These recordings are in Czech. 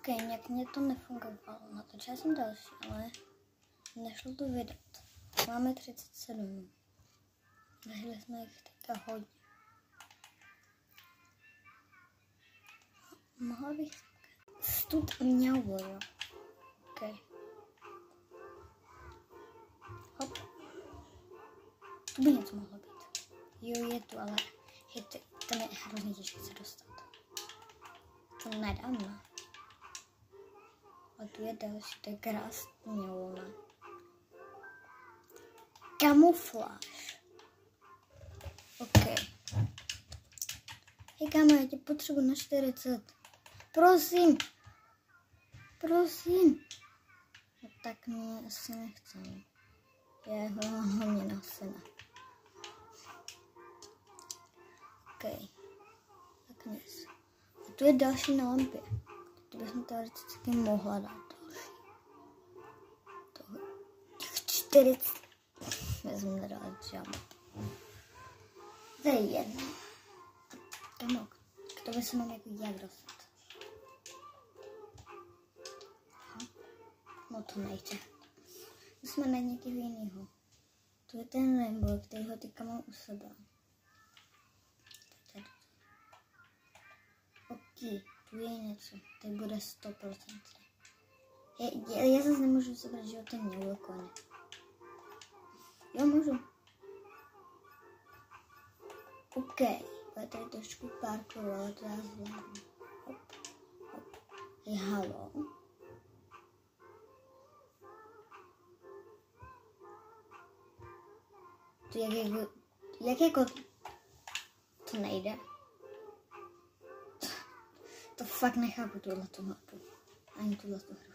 Ok, nějak mě to nefungovalo. Natočila jsem další, ale nešlo to vydat. Máme 37. Zažili jsme jich teďka hodně. Mohla bych stud mělo, jo. Ok. Hop. To by něco mohlo být. Jo, je tu, ale tam je hrozně těžké se dostat. To nedám. A tu je další, to je krásný volna. Kamufláž. Ok. Hej kámo, já tě potřebuji na 40. Prosím. Prosím. No, tak mě asi nechce. Je hlavně na syna. Ok. Tak nic. A tu je další na lampě. To bychom teoreticky mohla dát další. Těch 40. Já jsem nedala žádnou. To je jedno. Kamo, k tomu se mám jako jak dostat. No to nejde. Jsme na někého jiného. To je ten rainbow, který ho teďka mám u sebe. Ok, tu je něco. Teď bude 100%. Já zase nemůžu sebrat, že to mělo koně. Jo, můžu. Ok, bude tady trošku parkour, ale to já zvládnu. Hop, hop. Hej, halo. To jak jako to nejde. To fakt nechápu tuhletu mapu. Ani tuhletu hru.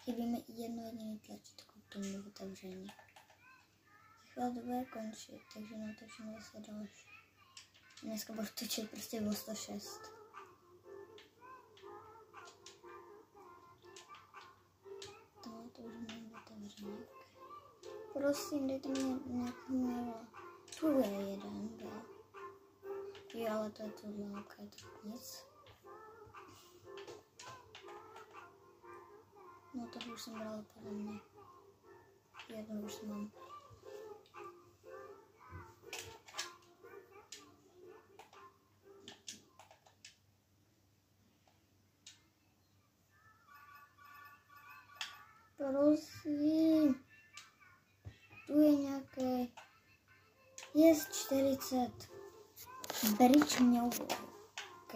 Chybí mi jedno jediné tlačítko k tomu otevření. Chvíle to bude končit, takže natočím zase další. Dneska budu točit prostě o 106. Tohle to už mám otevřené. Prosím, dejte mi nějaký mělo. Tu je jeden, jo. Jo, ale to je tohle, ok, tak nic. No to už jsem brala podle mě. Jednu už mám. Prosím. Tu je nějaké. Je 40. Berič měl. Ok.